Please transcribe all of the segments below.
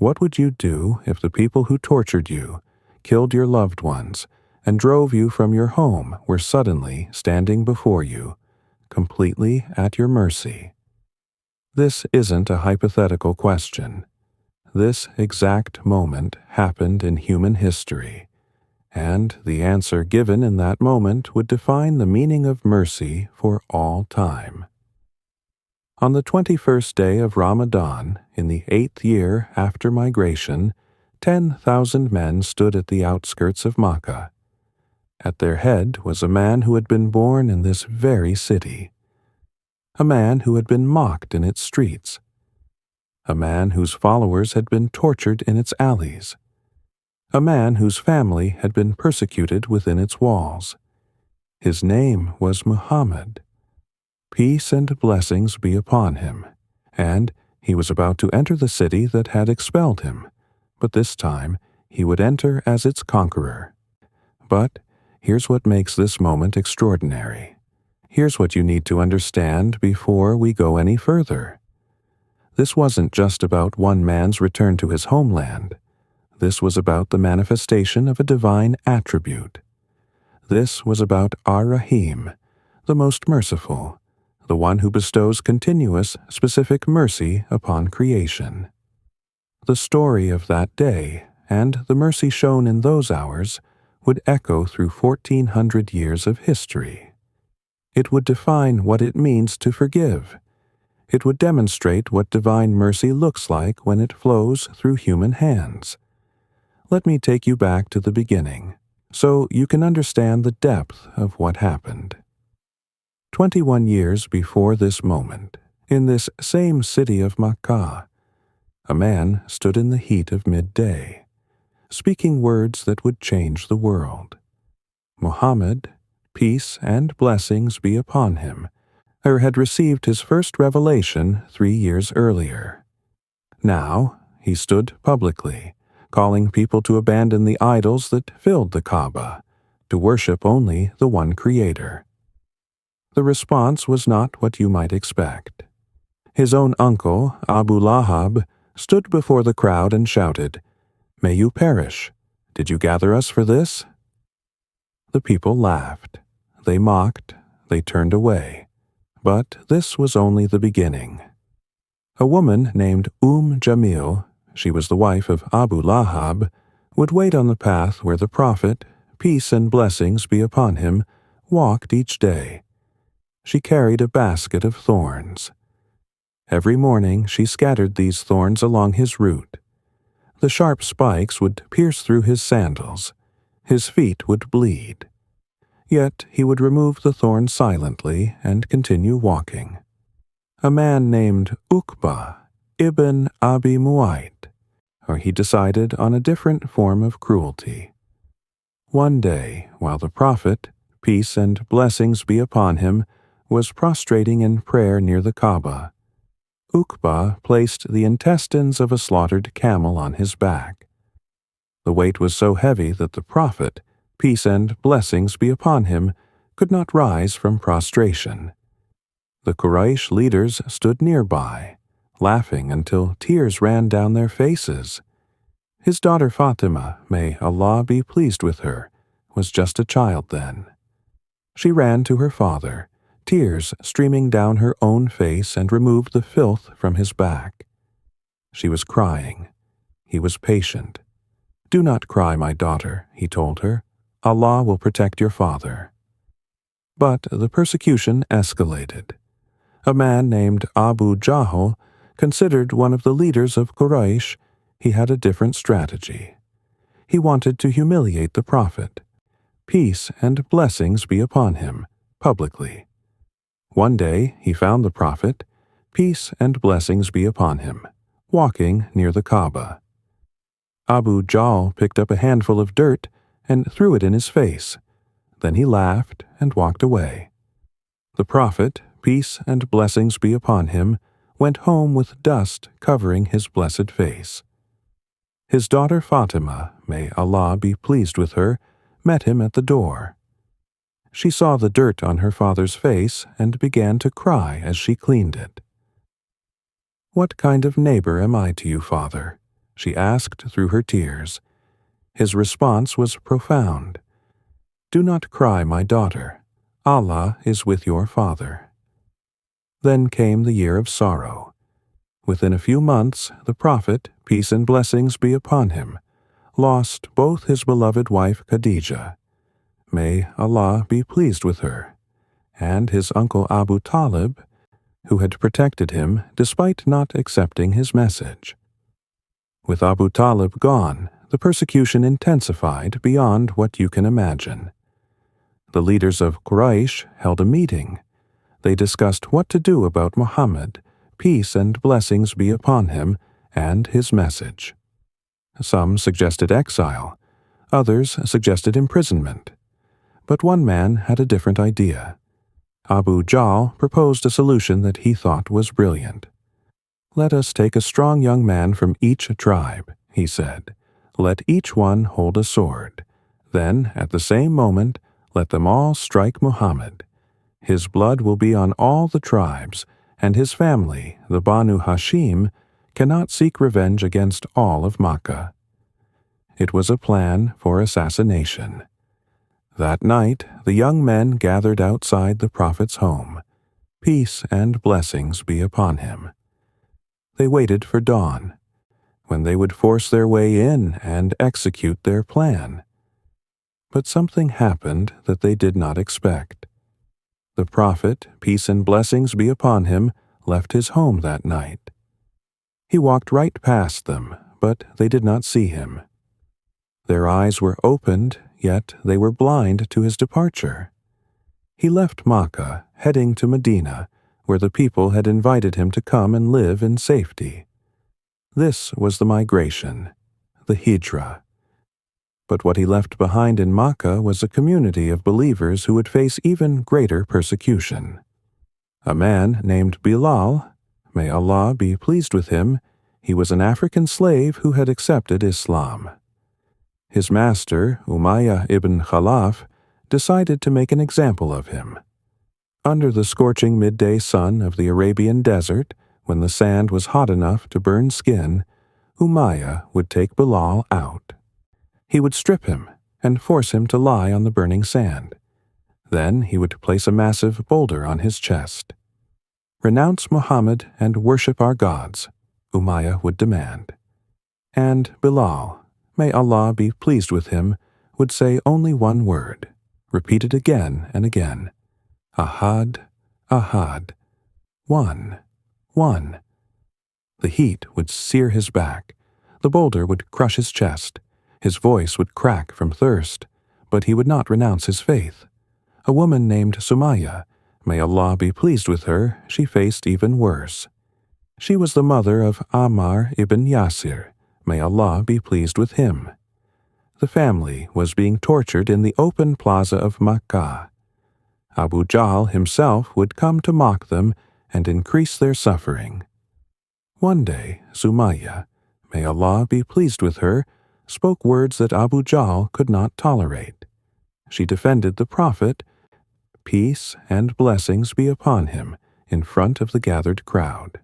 What would you do if the people who tortured you, killed your loved ones, and drove you from your home were suddenly standing before you, completely at your mercy? This isn't a hypothetical question. This exact moment happened in human history, and the answer given in that moment would define the meaning of mercy for all time. On the 21st day of Ramadan, in the 8th year after migration, 10,000 men stood at the outskirts of Makkah. At their head was a man who had been born in this very city, a man who had been mocked in its streets, a man whose followers had been tortured in its alleys, a man whose family had been persecuted within its walls. His name was Muhammad. Peace and blessings be upon him, and he was about to enter the city that had expelled him, but this time he would enter as its conqueror. But here's what makes this moment extraordinary. Here's what you need to understand before we go any further. This wasn't just about one man's return to his homeland. This was about the manifestation of a divine attribute. This was about Ar-Rahim, the Most Merciful, the one who bestows continuous, specific mercy upon creation. The story of that day, and the mercy shown in those hours, would echo through 1,400 years of history. It would define what it means to forgive. It would demonstrate what divine mercy looks like when it flows through human hands. Let me take you back to the beginning, so you can understand the depth of what happened. 21 years before this moment, in this same city of Makkah, a man stood in the heat of midday, speaking words that would change the world. Muhammad, peace and blessings be upon him, had received his first revelation 3 years earlier. Now he stood publicly, calling people to abandon the idols that filled the Kaaba, to worship only the one Creator. The response was not what you might expect. His own uncle, Abu Lahab, stood before the crowd and shouted, "May you perish! Did you gather us for this?" The people laughed. They mocked. They turned away. But this was only the beginning. A woman named Jamil, she was the wife of Abu Lahab, would wait on the path where the Prophet, peace and blessings be upon him, walked each day. She carried a basket of thorns. Every morning she scattered these thorns along his route. The sharp spikes would pierce through his sandals. His feet would bleed. Yet he would remove the thorns silently and continue walking. A man named Uqba ibn Abi Muayt, or he decided on a different form of cruelty. One day, while the Prophet, peace and blessings be upon him, was prostrating in prayer near the Kaaba, Uqba placed the intestines of a slaughtered camel on his back. The weight was so heavy that the Prophet, peace and blessings be upon him, could not rise from prostration. The Quraysh leaders stood nearby, laughing until tears ran down their faces. His daughter Fatima, may Allah be pleased with her, was just a child then. She ran to her father, tears streaming down her own face, and removed the filth from his back. She was crying. He was patient. "Do not cry, my daughter," he told her. "Allah will protect your father." But the persecution escalated. A man named Abu Jahl, considered one of the leaders of Quraysh, he had a different strategy. He wanted to humiliate the Prophet. Peace and blessings be upon him, publicly. One day he found the Prophet, peace and blessings be upon him, walking near the Kaaba. Abu Jahl picked up a handful of dirt and threw it in his face. Then he laughed and walked away. The Prophet, peace and blessings be upon him, went home with dust covering his blessed face. His daughter Fatima, may Allah be pleased with her, met him at the door. She saw the dirt on her father's face and began to cry as she cleaned it. "What kind of neighbor am I to you, father? she asked through her tears. His response was profound. "Do not cry, my daughter. Allah is with your father." Then came the year of sorrow. Within a few months, the Prophet, peace and blessings be upon him, lost both his beloved wife Khadijah, may Allah be pleased with her, and his uncle Abu Talib, who had protected him despite not accepting his message. With Abu Talib gone, the persecution intensified beyond what you can imagine. The leaders of Quraysh held a meeting. They discussed what to do about Muhammad, peace and blessings be upon him, and his message. Some suggested exile, others suggested imprisonment. But one man had a different idea. Abu Jahl proposed a solution that he thought was brilliant. "Let us take a strong young man from each tribe," he said. "Let each one hold a sword. Then, at the same moment, let them all strike Muhammad. His blood will be on all the tribes, and his family, the Banu Hashim, cannot seek revenge against all of Makkah." It was a plan for assassination. That night, the young men gathered outside the Prophet's home. Peace and blessings be upon him. They waited for dawn, when they would force their way in and execute their plan. But something happened that they did not expect. The Prophet, peace and blessings be upon him, left his home that night. He walked right past them, but they did not see him. Their eyes were opened, yet they were blind to his departure. He left Makkah, heading to Medina, where the people had invited him to come and live in safety. This was the migration, the hijrah. But what he left behind in Makkah was a community of believers who would face even greater persecution. A man named Bilal, may Allah be pleased with him, he was an African slave who had accepted Islam. His master, Umayyah ibn Khalaf, decided to make an example of him. Under the scorching midday sun of the Arabian desert, when the sand was hot enough to burn skin, Umayyah would take Bilal out. He would strip him and force him to lie on the burning sand. Then he would place a massive boulder on his chest. "Renounce Muhammad and worship our gods," Umayyah would demand. And Bilal, may Allah be pleased with him, would say only one word, repeated again and again. Ahad, Ahad, one, one. The heat would sear his back. The boulder would crush his chest. His voice would crack from thirst, but he would not renounce his faith. A woman named Sumayya, may Allah be pleased with her, she faced even worse. She was the mother of Ammar ibn Yasir, may Allah be pleased with him. The family was being tortured in the open plaza of Makkah. Abu Jahl himself would come to mock them and increase their suffering. One day, Sumayya, may Allah be pleased with her, spoke words that Abu Jahl could not tolerate. She defended the Prophet, peace and blessings be upon him, in front of the gathered crowd.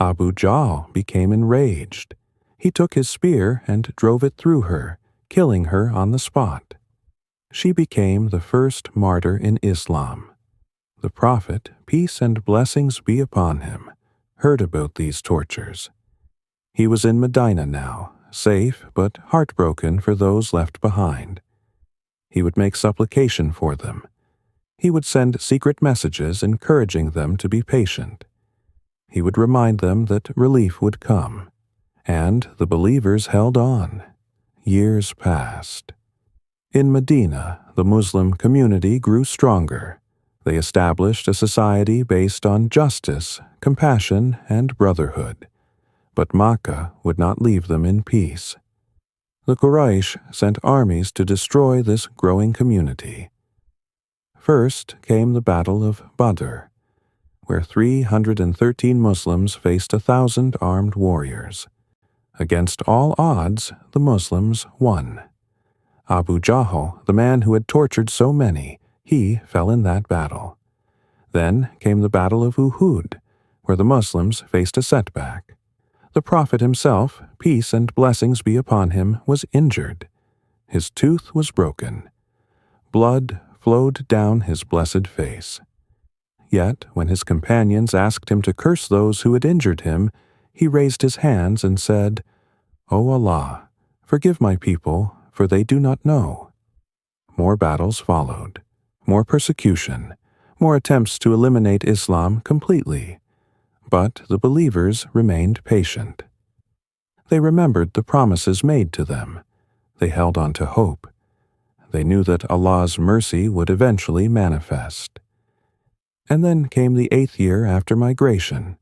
Abu Jahl became enraged. He took his spear and drove it through her, killing her on the spot. She became the first martyr in Islam. The Prophet, peace and blessings be upon him, heard about these tortures. He was in Medina now, safe but heartbroken for those left behind. He would make supplication for them. He would send secret messages encouraging them to be patient. He would remind them that relief would come. And the believers held on. Years passed. In Medina, the Muslim community grew stronger. They established a society based on justice, compassion, and brotherhood. But Makkah would not leave them in peace. The Quraysh sent armies to destroy this growing community. First came the Battle of Badr, where 313 Muslims faced 1,000 armed warriors. Against all odds, the Muslims won. Abu Jahl, the man who had tortured so many, he fell in that battle. Then came the Battle of Uhud, where the Muslims faced a setback. The Prophet himself, peace and blessings be upon him, was injured. His tooth was broken. Blood flowed down his blessed face. Yet, when his companions asked him to curse those who had injured him, he raised his hands and said, "O Allah, forgive my people, for they do not know." More battles followed, more persecution, more attempts to eliminate Islam completely. But the believers remained patient. They remembered the promises made to them. They held on to hope. They knew that Allah's mercy would eventually manifest. And then came the 8th year after migration.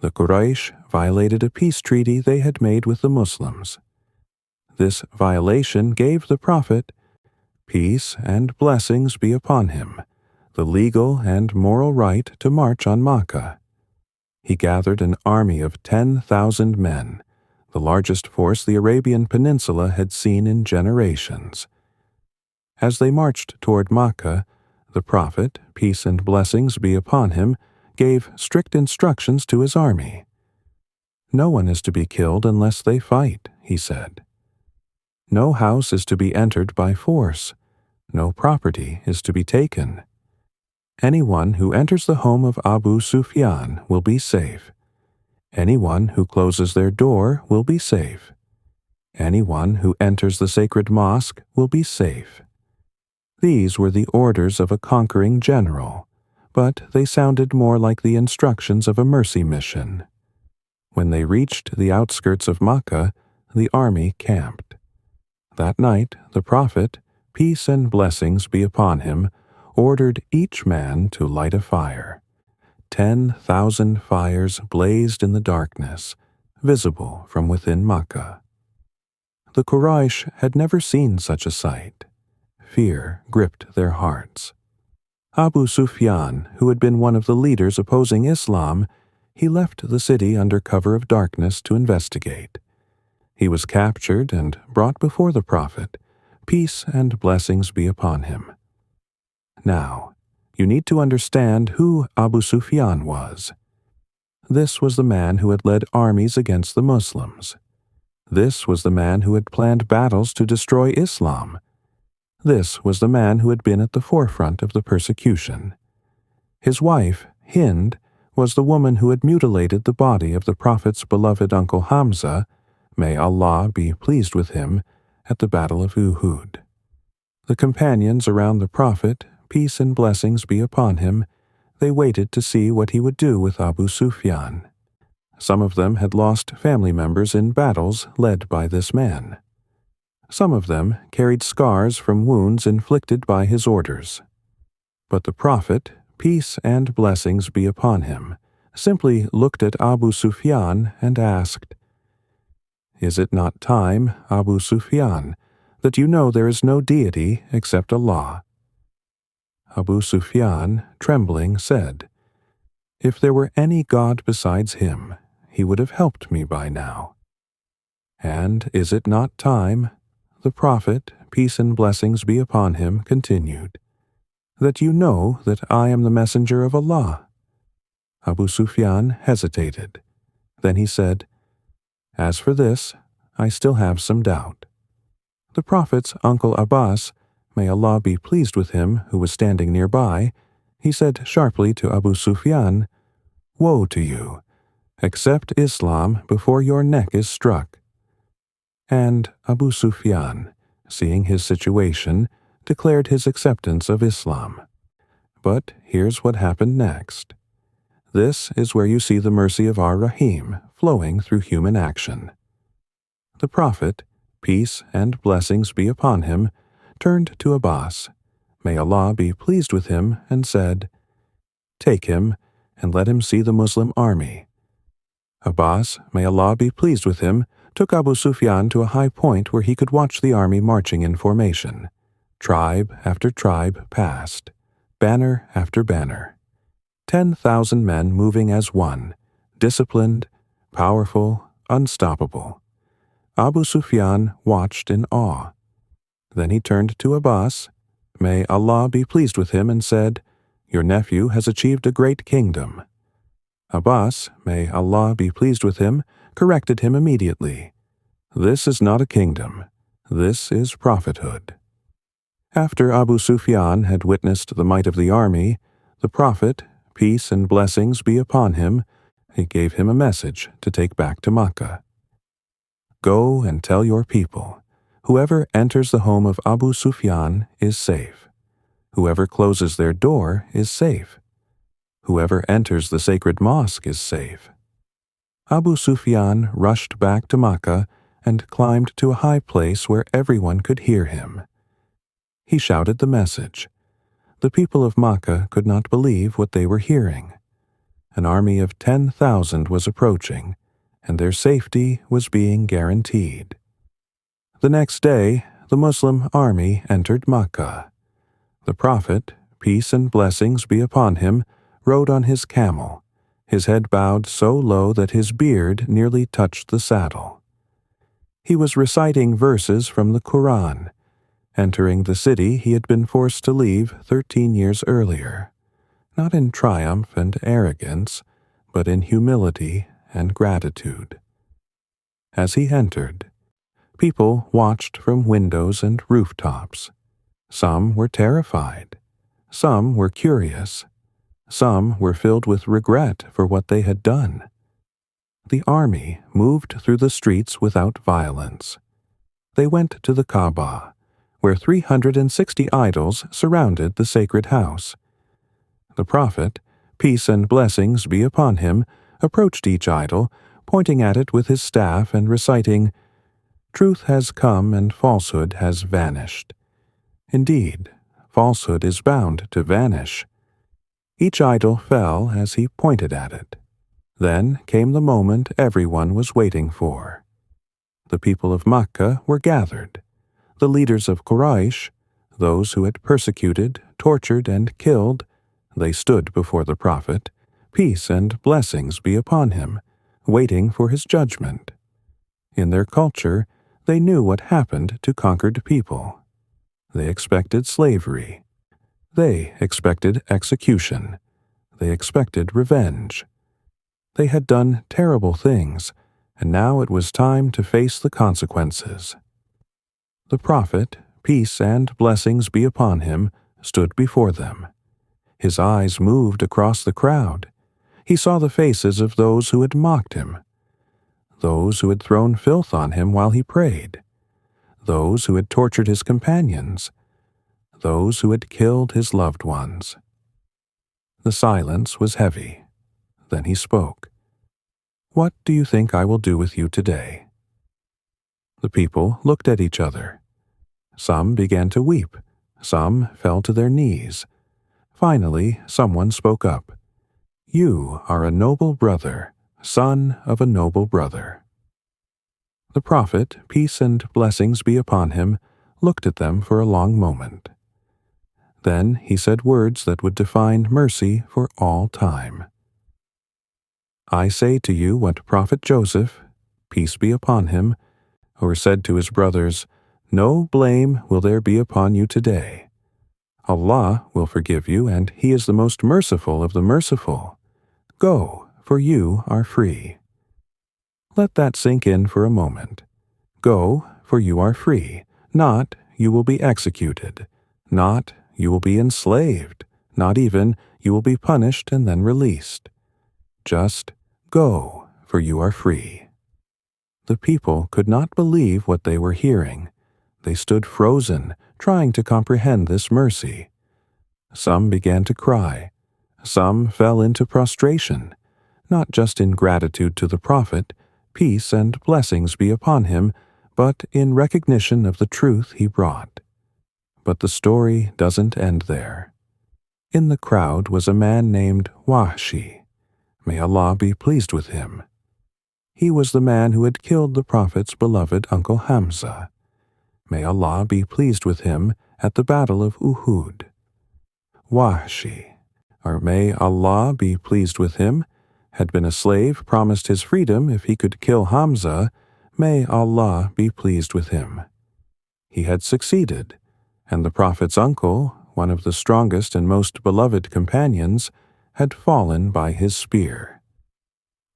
The Quraysh violated a peace treaty they had made with the Muslims. This violation gave the Prophet, peace and blessings be upon him, the legal and moral right to march on Makkah. He gathered an army of 10,000 men, the largest force the Arabian Peninsula had seen in generations. As they marched toward Makkah, the Prophet, peace and blessings be upon him, gave strict instructions to his army. No one is to be killed unless they fight, he said. No house is to be entered by force. No property is to be taken. Anyone who enters the home of Abu Sufyan will be safe. Anyone who closes their door will be safe. Anyone who enters the sacred mosque will be safe. These were the orders of a conquering general, but they sounded more like the instructions of a mercy mission. When they reached the outskirts of Makkah, the army camped. That night, the Prophet, peace and blessings be upon him, ordered each man to light a fire. 10,000 fires blazed in the darkness, visible from within Makkah. The Quraysh had never seen such a sight. Fear gripped their hearts. Abu Sufyan, who had been one of the leaders opposing Islam, he left the city under cover of darkness to investigate. He was captured and brought before the Prophet, peace and blessings be upon him. Now, you need to understand who Abu Sufyan was. This was the man who had led armies against the Muslims. This was the man who had planned battles to destroy Islam. This was the man who had been at the forefront of the persecution. His wife, Hind, was the woman who had mutilated the body of the Prophet's beloved uncle Hamza, may Allah be pleased with him, at the Battle of Uhud. The companions around the Prophet, peace and blessings be upon him, they waited to see what he would do with Abu Sufyan. Some of them had lost family members in battles led by this man. Some of them carried scars from wounds inflicted by his orders. But the Prophet, peace and blessings be upon him, simply looked at Abu Sufyan and asked, "Is it not time, Abu Sufyan, that you know there is no deity except Allah?" Abu Sufyan, trembling, said, "If there were any God besides him, he would have helped me by now." "And is it not time," the Prophet, peace and blessings be upon him, continued, "that you know that I am the messenger of Allah?" Abu Sufyan hesitated. Then he said, "As for this, I still have some doubt." The Prophet's uncle Abbas, may Allah be pleased with him, who was standing nearby, he said sharply to Abu Sufyan, "Woe to you! Accept Islam before your neck is struck." And Abu Sufyan, seeing his situation, declared his acceptance of Islam. But here's what happened next. This is where you see the mercy of Ar-Rahim flowing through human action. The Prophet, peace and blessings be upon him, turned to Abbas, may Allah be pleased with him, and said, "Take him and let him see the Muslim army." Abbas, may Allah be pleased with him, took Abu Sufyan to a high point where he could watch the army marching in formation. Tribe after tribe passed, banner after banner. 10,000 men moving as one, disciplined, powerful, unstoppable. Abu Sufyan watched in awe. Then he turned to Abbas, may Allah be pleased with him, and said, "Your nephew has achieved a great kingdom." Abbas, may Allah be pleased with him, corrected him immediately. This is not a kingdom. This is prophethood. After Abu Sufyan had witnessed the might of the army, the Prophet, peace and blessings be upon him, he gave him a message to take back to Makkah. Go and tell your people, whoever enters the home of Abu Sufyan is safe. Whoever closes their door is safe. Whoever enters the sacred mosque is safe. Abu Sufyan rushed back to Makkah and climbed to a high place where everyone could hear him. He shouted the message. The people of Makkah could not believe what they were hearing. An army of 10,000 was approaching, and their safety was being guaranteed. The next day, the Muslim army entered Makkah. The Prophet, peace and blessings be upon him, rode on his camel, his head bowed so low that his beard nearly touched the saddle. He was reciting verses from the Quran, entering the city he had been forced to leave 13 years earlier, not in triumph and arrogance, but in humility and gratitude. As he entered, people watched from windows and rooftops. Some were terrified. Some were curious. Some were filled with regret for what they had done. The army moved through the streets without violence. They went to the Kaaba, where 360 idols surrounded the sacred house. The Prophet, peace and blessings be upon him, approached each idol, pointing at it with his staff and reciting, "Truth has come and falsehood has vanished. Indeed, falsehood is bound to vanish." Each idol fell as he pointed at it. Then came the moment everyone was waiting for. The people of Makkah were gathered. The leaders of Quraysh, those who had persecuted, tortured, and killed, they stood before the Prophet, peace and blessings be upon him, waiting for his judgment. In their culture, they knew what happened to conquered people. They expected slavery. They expected execution. They expected revenge. They had done terrible things, and now it was time to face the consequences. The Prophet, peace and blessings be upon him, stood before them. His eyes moved across the crowd. He saw the faces of those who had mocked him, those who had thrown filth on him while he prayed, those who had tortured his companions, those who had killed his loved ones. The silence was heavy. Then he spoke. "What do you think I will do with you today?" The people looked at each other. Some began to weep. Some fell to their knees. Finally, someone spoke up. "You are a noble brother, son of a noble brother." The Prophet, peace and blessings be upon him, looked at them for a long moment. Then he said words that would define mercy for all time. "I say to you what Prophet Joseph, peace be upon him, or said to his brothers, 'No blame will there be upon you today. Allah will forgive you, and He is the most merciful of the merciful. Go, for you are free.'" Let that sink in for a moment. Go, for you are free. Not, you will be executed. Not, you will be enslaved. Not even, you will be punished and then released. Just go, for you are free. The people could not believe what they were hearing. They stood frozen, trying to comprehend this mercy. Some began to cry. Some fell into prostration, not just in gratitude to the Prophet, peace and blessings be upon him, but in recognition of the truth he brought. But the story doesn't end there. In the crowd was a man named Wahshi. May Allah be pleased with him. He was the man who had killed the Prophet's beloved Uncle Hamza. May Allah be pleased with him at the Battle of Uhud. Wahshi, or may Allah be pleased with him, had been a slave promised his freedom if he could kill Hamza. May Allah be pleased with him. He had succeeded, and the Prophet's uncle, one of the strongest and most beloved companions, had fallen by his spear.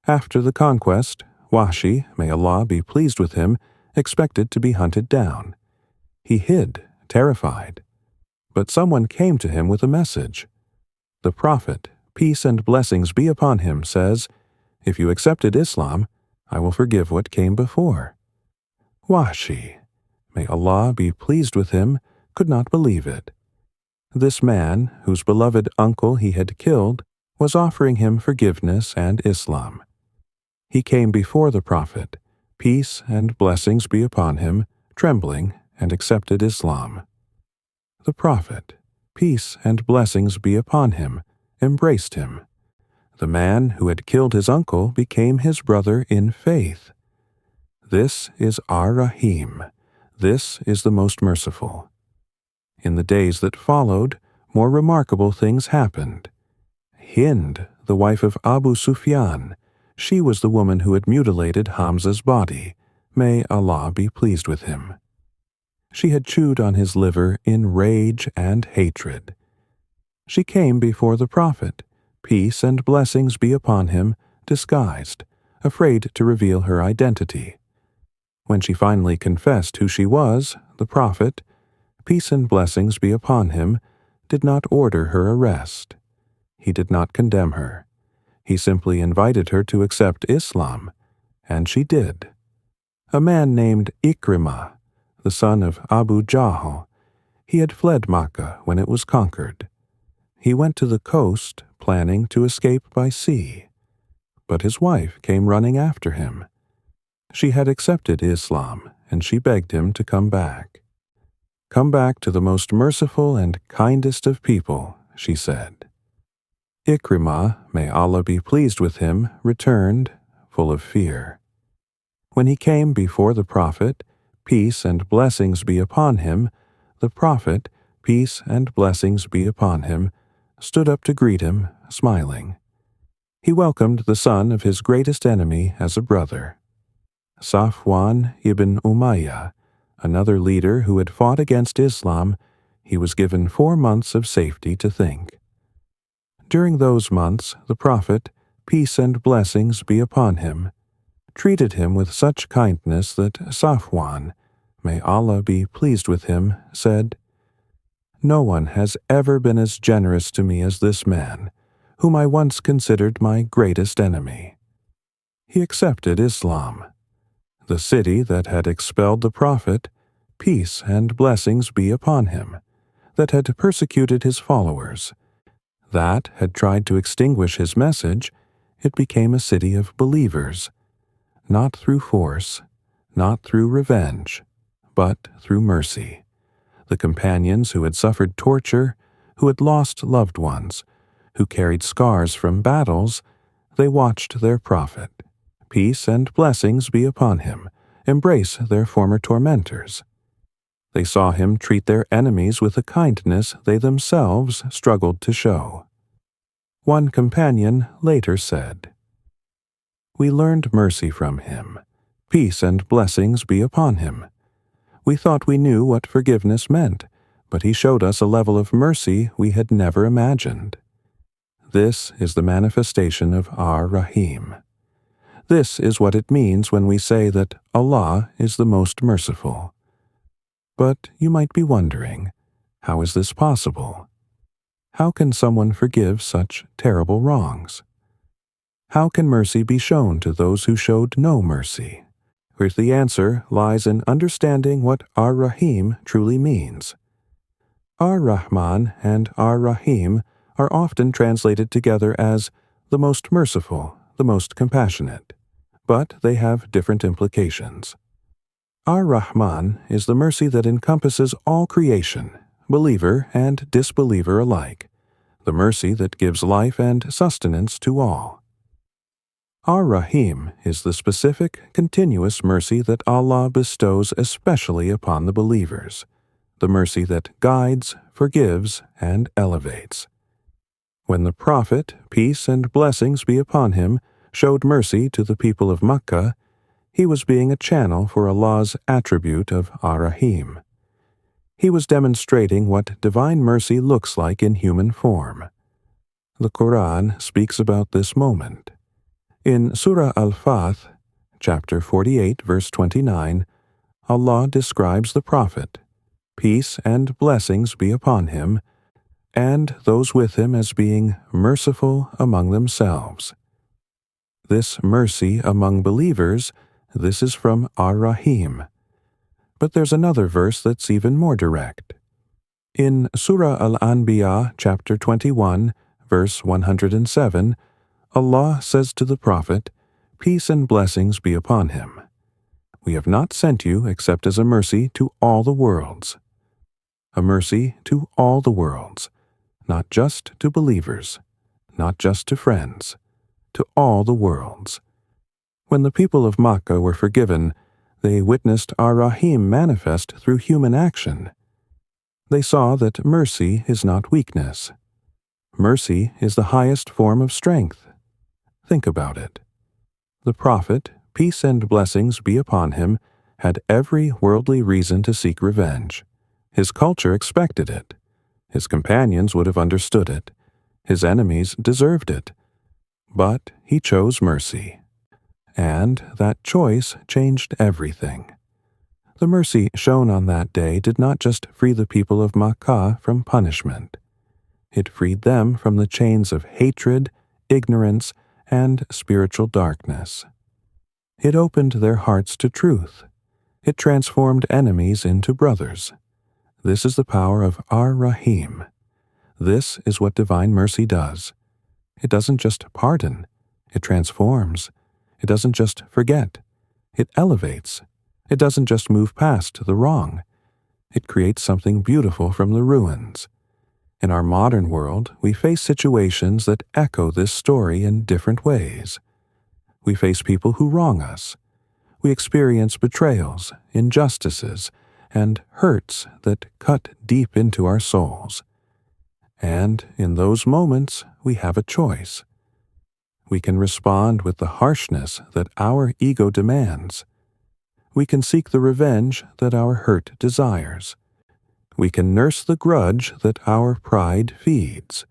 After the conquest, Wahshi, may Allah be pleased with him, expected to be hunted down. He hid, terrified. But someone came to him with a message. The Prophet, peace and blessings be upon him, says, "If you accepted Islam, I will forgive what came before." Wahshi, may Allah be pleased with him, could not believe it. This man, whose beloved uncle he had killed, was offering him forgiveness and Islam. He came before the Prophet, peace and blessings be upon him, trembling, and accepted Islam. The Prophet, peace and blessings be upon him, embraced him. The man who had killed his uncle became his brother in faith. This is Ar-Rahim. This is the Most Merciful. In the days that followed, more remarkable things happened. Hind, the wife of Abu Sufyan, she was the woman who had mutilated Hamza's body. May Allah be pleased with him. She had chewed on his liver in rage and hatred. She came before the Prophet, peace and blessings be upon him, disguised, afraid to reveal her identity. When she finally confessed who she was, the Prophet, peace and blessings be upon him, did not order her arrest. He did not condemn her. He simply invited her to accept Islam, and she did. A man named Ikrimah, the son of Abu Jahl, he had fled Makkah when it was conquered. He went to the coast, planning to escape by sea. But his wife came running after him. She had accepted Islam, and she begged him to come back. "Come back to the most merciful and kindest of people," she said. Ikrimah, may Allah be pleased with him, returned, full of fear. When he came before the Prophet, peace and blessings be upon him, the Prophet, peace and blessings be upon him, stood up to greet him, smiling. He welcomed the son of his greatest enemy as a brother. Safwan ibn Umayyah, another leader who had fought against Islam, he was given 4 months of safety to think. During those months, the Prophet, peace and blessings be upon him, treated him with such kindness that Safwan, may Allah be pleased with him, said, "No one has ever been as generous to me as this man, whom I once considered my greatest enemy." He accepted Islam. The city that had expelled the Prophet, peace and blessings be upon him, that had persecuted his followers, that had tried to extinguish his message, it became a city of believers, not through force, not through revenge, but through mercy. The companions who had suffered torture, who had lost loved ones, who carried scars from battles, they watched their Prophet, peace and blessings be upon him, embrace their former tormentors. They saw him treat their enemies with a kindness they themselves struggled to show. One companion later said, "We learned mercy from him. Peace and blessings be upon him. We thought we knew what forgiveness meant, but he showed us a level of mercy we had never imagined." This is the manifestation of Ar-Rahim. This is what it means when we say that Allah is the most merciful. But you might be wondering, how is this possible? How can someone forgive such terrible wrongs? How can mercy be shown to those who showed no mercy? Where the answer lies in understanding what Ar-Rahim truly means. Ar-Rahman and Ar-Rahim are often translated together as the most merciful, the most compassionate, but they have different implications. Ar-Rahman is the mercy that encompasses all creation, believer and disbeliever alike, the mercy that gives life and sustenance to all. Ar-Rahim is the specific, continuous mercy that Allah bestows especially upon the believers, the mercy that guides, forgives, and elevates. When the Prophet, peace and blessings be upon him, showed mercy to the people of Makkah, he was being a channel for Allah's attribute of Ar-Rahim. He was demonstrating what divine mercy looks like in human form. The Quran speaks about this moment. In Surah Al-Fath, chapter 48, verse 29, Allah describes the Prophet, peace and blessings be upon him, and those with him as being merciful among themselves. This mercy among believers, this is from Ar-Rahim. But there's another verse that's even more direct. In Surah Al-Anbiya, chapter 21, verse 107, Allah says to the Prophet, peace and blessings be upon him. We have not sent you except as a mercy to all the worlds. A mercy to all the worlds, not just to believers, not just to friends, to all the worlds. When the people of Makkah were forgiven, they witnessed Ar-Rahim manifest through human action. They saw that mercy is not weakness. Mercy is the highest form of strength. Think about it. The Prophet, peace and blessings be upon him, had every worldly reason to seek revenge. His culture expected it. His companions would have understood it. His enemies deserved it. But he chose mercy. And that choice changed everything. The mercy shown on that day did not just free the people of Makkah from punishment. It freed them from the chains of hatred, ignorance, and spiritual darkness. It opened their hearts to truth. It transformed enemies into brothers. This is the power of Ar-Rahim. This is what divine mercy does. It doesn't just pardon. It transforms. It doesn't just forget. It elevates. It doesn't just move past the wrong. It creates something beautiful from the ruins. In our modern world, we face situations that echo this story in different ways. We face people who wrong us. We experience betrayals, injustices, and hurts that cut deep into our souls. And in those moments, we have a choice. We can respond with the harshness that our ego demands. We can seek the revenge that our hurt desires. We can nurse the grudge that our pride feeds.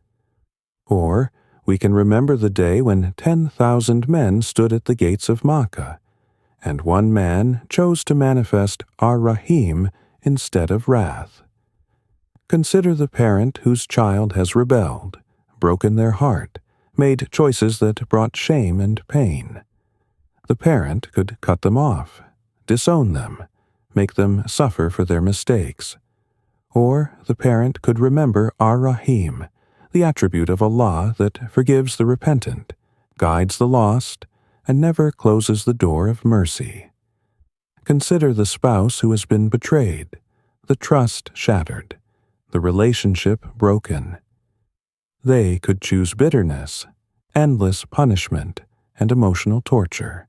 Or we can remember the day when 10,000 men stood at the gates of Makkah, and one man chose to manifest Ar-Rahim instead of wrath. Consider the parent whose child has rebelled, broken their heart, made choices that brought shame and pain. The parent could cut them off, disown them, make them suffer for their mistakes. Or the parent could remember Ar-Rahim, the attribute of Allah that forgives the repentant, guides the lost, and never closes the door of mercy. Consider the spouse who has been betrayed, the trust shattered, the relationship broken. They could choose bitterness, endless punishment, and emotional torture.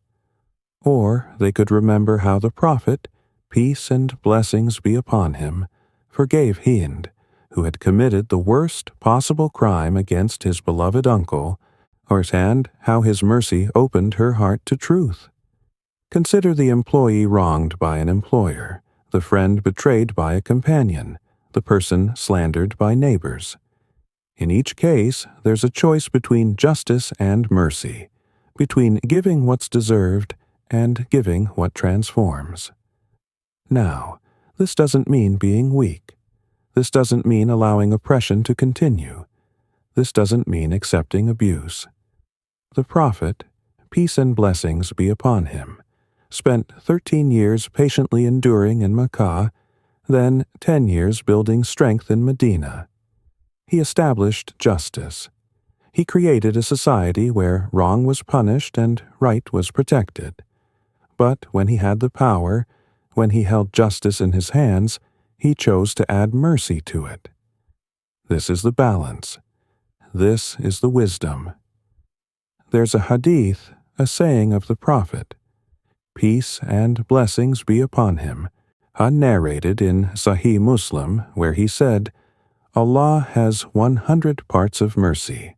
Or they could remember how the Prophet, peace and blessings be upon him, forgave Hind, who had committed the worst possible crime against his beloved uncle, and how his mercy opened her heart to truth. Consider the employee wronged by an employer, the friend betrayed by a companion, the person slandered by neighbors. In each case, there's a choice between justice and mercy, between giving what's deserved and giving what transforms. Now, this doesn't mean being weak. This doesn't mean allowing oppression to continue. This doesn't mean accepting abuse. The Prophet, peace and blessings be upon him, spent 13 years patiently enduring in Makkah, then 10 years building strength in Medina. He established justice. He created a society where wrong was punished and right was protected. But when he had the power, when he held justice in his hands, he chose to add mercy to it. This is the balance. This is the wisdom. There's a hadith, a saying of the Prophet, peace and blessings be upon him, narrated in Sahih Muslim, where he said, Allah has 100 parts of mercy.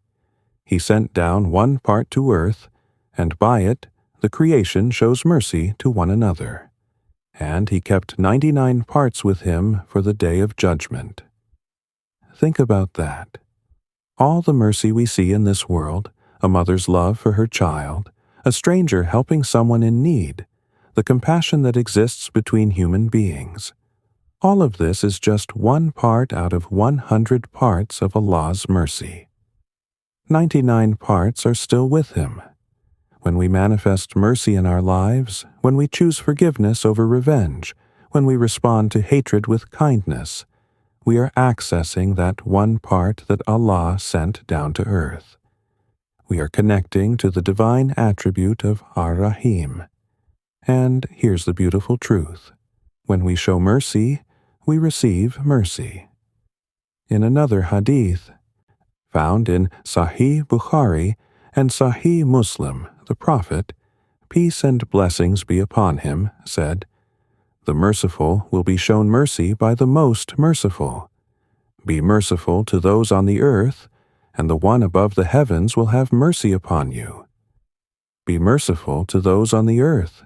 He sent down one part to earth, and by it the creation shows mercy to one another. And he kept 99 parts with him for the day of judgment. Think about that. All the mercy we see in this world, a mother's love for her child, a stranger helping someone in need, the compassion that exists between human beings. All of this is just one part out of 100 parts of Allah's mercy. 99 parts are still with Him. When we manifest mercy in our lives, when we choose forgiveness over revenge, when we respond to hatred with kindness, we are accessing that one part that Allah sent down to earth. We are connecting to the divine attribute of Ar-Rahim. And here's the beautiful truth. When we show mercy, we receive mercy. In another hadith, found in Sahih Bukhari and Sahih Muslim, the Prophet, peace and blessings be upon him, said, "The merciful will be shown mercy by the Most Merciful. Be merciful to those on the earth, and the one above the heavens will have mercy upon you. Be merciful to those on the earth,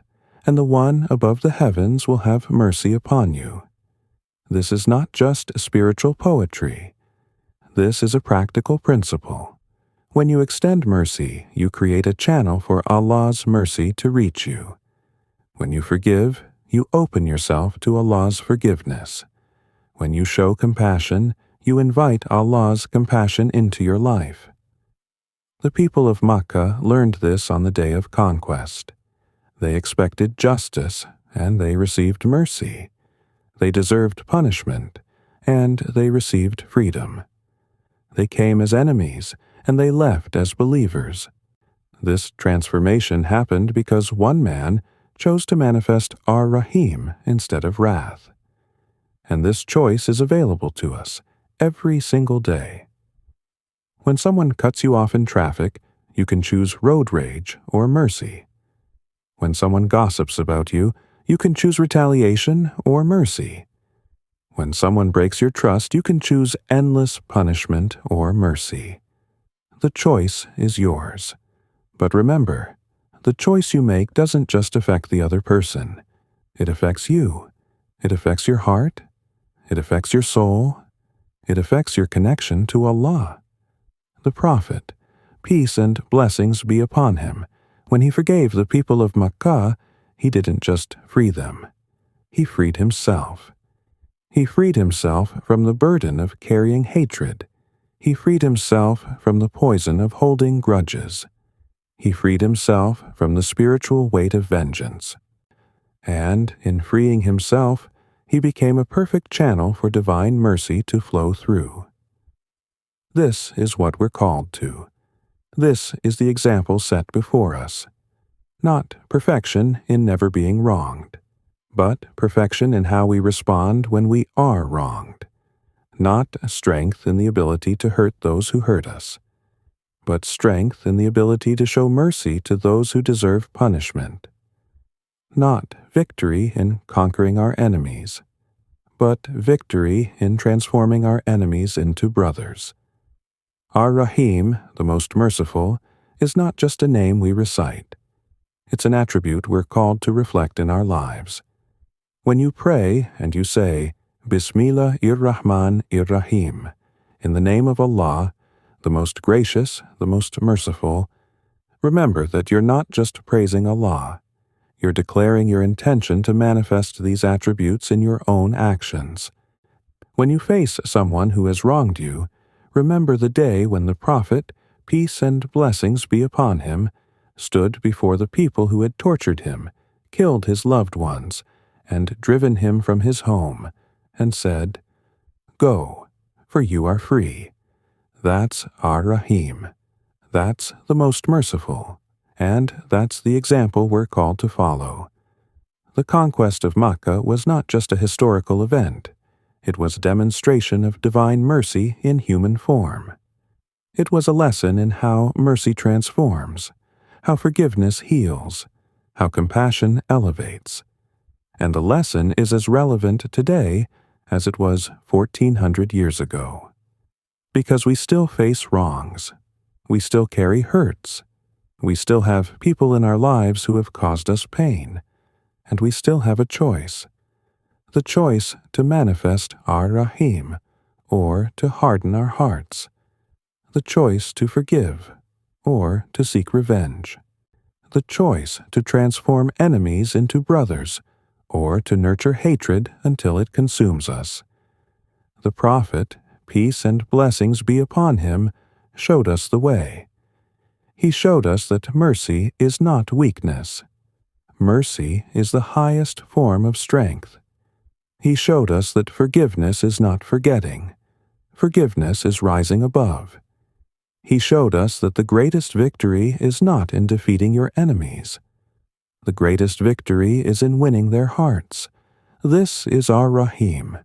and the one above the heavens will have mercy upon you." This is not just spiritual poetry. This is a practical principle. When you extend mercy, you create a channel for Allah's mercy to reach you. When you forgive, you open yourself to Allah's forgiveness. When you show compassion, you invite Allah's compassion into your life. The people of Makkah learned this on the day of Conquest. They expected justice, and they received mercy. They deserved punishment, and they received freedom. They came as enemies, and they left as believers. This transformation happened because one man chose to manifest Ar-Rahim instead of wrath. And this choice is available to us every single day. When someone cuts you off in traffic, you can choose road rage or mercy. When someone gossips about you, you can choose retaliation or mercy. When someone breaks your trust, you can choose endless punishment or mercy. The choice is yours. But remember, the choice you make doesn't just affect the other person. It affects you. It affects your heart. It affects your soul. It affects your connection to Allah. The Prophet, peace and blessings be upon him, when he forgave the people of Makkah, he didn't just free them. He freed himself. He freed himself from the burden of carrying hatred. He freed himself from the poison of holding grudges. He freed himself from the spiritual weight of vengeance. And in freeing himself, he became a perfect channel for divine mercy to flow through. This is what we're called to. This is the example set before us. Not perfection in never being wronged, but perfection in how we respond when we are wronged. Not strength in the ability to hurt those who hurt us, but strength in the ability to show mercy to those who deserve punishment. Not victory in conquering our enemies, but victory in transforming our enemies into brothers. Ar-Rahim, the Most Merciful, is not just a name we recite. It's an attribute we're called to reflect in our lives. When you pray and you say, Bismillah Ar-Rahman Ar-Rahim, in the name of Allah, the Most Gracious, the Most Merciful, remember that you're not just praising Allah. You're declaring your intention to manifest these attributes in your own actions. When you face someone who has wronged you, remember the day when the Prophet, peace and blessings be upon him, stood before the people who had tortured him, killed his loved ones, and driven him from his home, and said, "Go, for you are free." That's Ar-Rahim. That's the Most Merciful, and that's the example we're called to follow. The conquest of Makkah was not just a historical event. It was a demonstration of divine mercy in human form. It was a lesson in how mercy transforms, how forgiveness heals, how compassion elevates. And the lesson is as relevant today as it was 1400 years ago. Because we still face wrongs. We still carry hurts. We still have people in our lives who have caused us pain. And we still have a choice. The choice to manifest Ar-Rahim, or to harden our hearts. The choice to forgive, or to seek revenge. the choice to transform enemies into brothers, or to nurture hatred until it consumes us. The Prophet, peace and blessings be upon him, showed us the way. He showed us that mercy is not weakness. Mercy is the highest form of strength. He showed us that forgiveness is not forgetting. Forgiveness is rising above. He showed us that the greatest victory is not in defeating your enemies. The greatest victory is in winning their hearts. This is Ar-Rahim.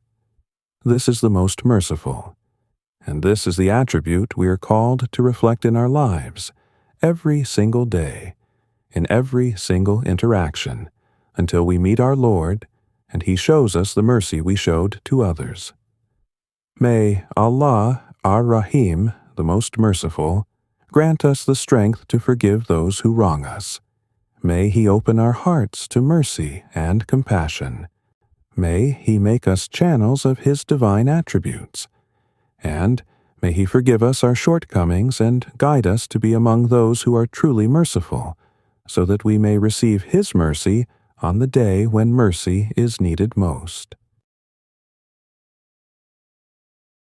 This is the Most Merciful. And this is the attribute we are called to reflect in our lives, every single day, in every single interaction, until we meet our Lord, and He shows us the mercy we showed to others. May Allah, Ar-Rahim, the Most Merciful, grant us the strength to forgive those who wrong us. May He open our hearts to mercy and compassion. May He make us channels of His divine attributes. And may He forgive us our shortcomings and guide us to be among those who are truly merciful, so that we may receive His mercy on the day when mercy is needed most.